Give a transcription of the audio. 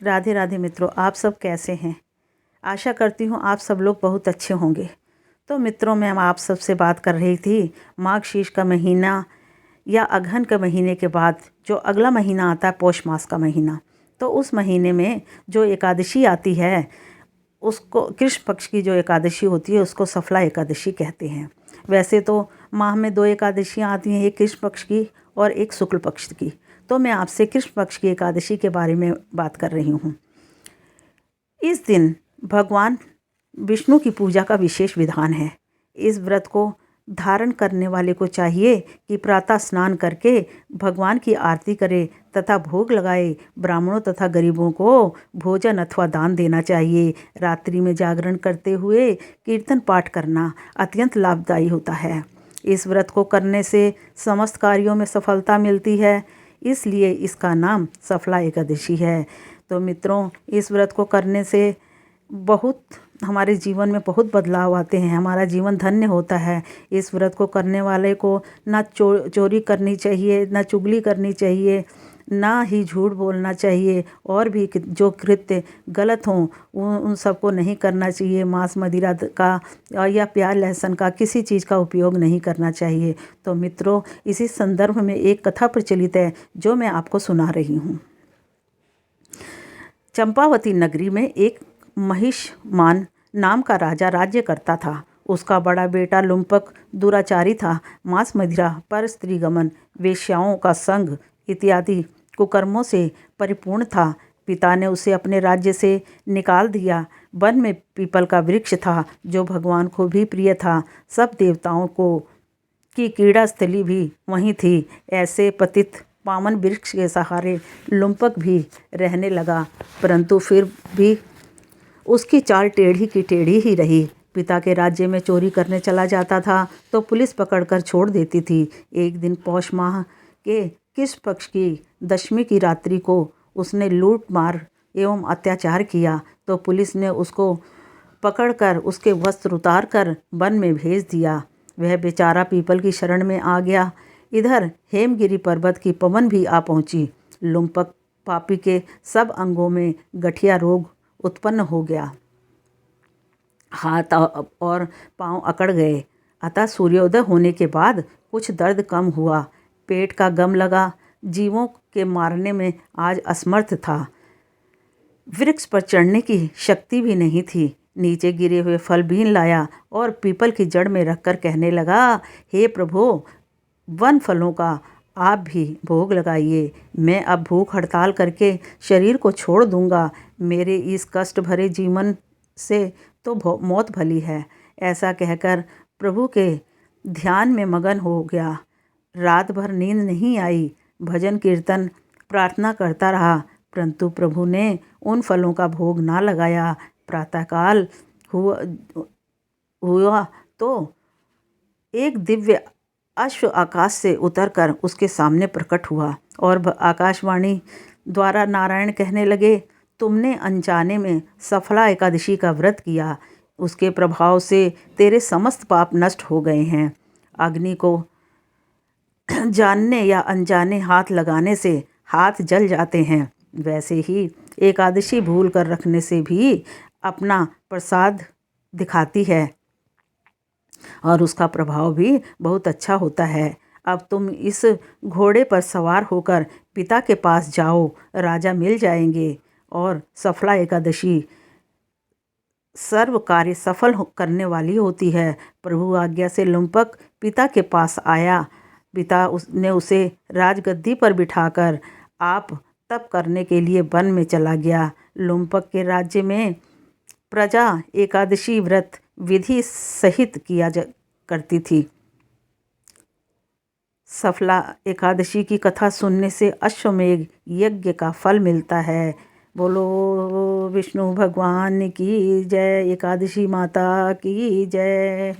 राधे राधे मित्रों, आप सब कैसे हैं। आशा करती हूँ आप सब लोग बहुत अच्छे होंगे। तो मित्रों, मैं आप सबसे बात कर रही थी माघ शीर्ष का महीना या अगहन के महीने के बाद जो अगला महीना आता है पौष मास का महीना, तो उस महीने में जो एकादशी आती है उसको कृष्ण पक्ष की जो एकादशी होती है उसको सफला एकादशी कहते हैं। वैसे तो माह में 2 एकादशियाँ आती हैं, एक कृष्ण पक्ष की और एक शुक्ल पक्ष की। तो मैं आपसे कृष्ण पक्ष की एकादशी के बारे में बात कर रही हूँ। इस दिन भगवान विष्णु की पूजा का विशेष विधान है। इस व्रत को धारण करने वाले को चाहिए कि प्रातः स्नान करके भगवान की आरती करे तथा भोग लगाए। ब्राह्मणों तथा गरीबों को भोजन अथवा दान देना चाहिए। रात्रि में जागरण करते हुए कीर्तन पाठ करना अत्यंत लाभदायी होता है। इस व्रत को करने से समस्त कार्यों में सफलता मिलती है, इसलिए इसका नाम सफला एकादशी है। तो मित्रों, इस व्रत को करने से बहुत हमारे जीवन में बहुत बदलाव आते हैं, हमारा जीवन धन्य होता है। इस व्रत को करने वाले को ना चोरी करनी चाहिए, ना चुगली करनी चाहिए, ना ही झूठ बोलना चाहिए, और भी जो कृत्य गलत हों उन सबको नहीं करना चाहिए। मांस मदिरा का या प्याज लहसुन का किसी चीज़ का उपयोग नहीं करना चाहिए। तो मित्रों, इसी संदर्भ में एक कथा प्रचलित है जो मैं आपको सुना रही हूँ। चंपावती नगरी में एक महिषमान नाम का राजा राज्य करता था। उसका बड़ा बेटा लुम्पक दुराचारी था। मांस मदिरा, पर स्त्रीगमन, वेश्याओं का संग इत्यादि कुकर्मों से परिपूर्ण था। पिता ने उसे अपने राज्य से निकाल दिया। वन में पीपल का वृक्ष था जो भगवान को भी प्रिय था। सब देवताओं को की क्रीड़ा स्थली भी वहीं थी। ऐसे पतित पावन वृक्ष के सहारे लुम्पक भी रहने लगा, परंतु फिर भी उसकी चाल टेढ़ी की टेढ़ी ही रही। पिता के राज्य में चोरी करने चला जाता था तो पुलिस पकड़कर छोड़ देती थी। एक दिन पौष माह के कृष्ण पक्ष की दशमी की रात्रि को उसने लूट मार एवं अत्याचार किया, तो पुलिस ने उसको पकड़कर उसके वस्त्र उतार कर वन में भेज दिया। वह बेचारा पीपल की शरण में आ गया। इधर हेमगिरी पर्वत की पवन भी आ पहुंची। लुम्पक पापी के सब अंगों में गठिया रोग उत्पन्न हो गया। हाथ और पांव अकड़ गए। अतः सूर्योदय होने के बाद कुछ दर्द कम हुआ। पेट का गम लगा। जीवों के मारने में आज असमर्थ था। वृक्ष पर चढ़ने की शक्ति भी नहीं थी। नीचे गिरे हुए फल बीन लाया और पीपल की जड़ में रखकर कहने लगा, हे प्रभु, वन फलों का आप भी भोग लगाइए। मैं अब भूख हड़ताल करके शरीर को छोड़ दूंगा। मेरे इस कष्ट भरे जीवन से तो मौत भली है। ऐसा कहकर प्रभु के ध्यान में मगन हो गया। रात भर नींद नहीं आई। भजन कीर्तन प्रार्थना करता रहा, परंतु प्रभु ने उन फलों का भोग ना लगाया। प्रातःकाल हुआ तो एक दिव्य अश्व आकाश से उतरकर उसके सामने प्रकट हुआ और आकाशवाणी द्वारा नारायण कहने लगे, तुमने अनजाने में सफला एकादशी का व्रत किया। उसके प्रभाव से तेरे समस्त पाप नष्ट हो गए हैं। अग्नि को जानने या अनजाने हाथ लगाने से हाथ जल जाते हैं, वैसे ही एकादशी भूल कर रखने से भी अपना प्रसाद दिखाती है और उसका प्रभाव भी बहुत अच्छा होता है। अब तुम इस घोड़े पर सवार होकर पिता के पास जाओ, राजा मिल जाएंगे। और सफला एकादशी सर्व कार्य सफल करने वाली होती है। प्रभु आज्ञा से लुम्पक पिता के पास आया। पिता ने उसे राजगद्दी पर बिठाकर आप तप करने के लिए वन में चला गया। लुम्पक के राज्य में प्रजा एकादशी व्रत विधि सहित किया करती थी। सफला एकादशी की कथा सुनने से अश्वमेध यज्ञ का फल मिलता है। बोलो विष्णु भगवान की जय, एकादशी माता की जय।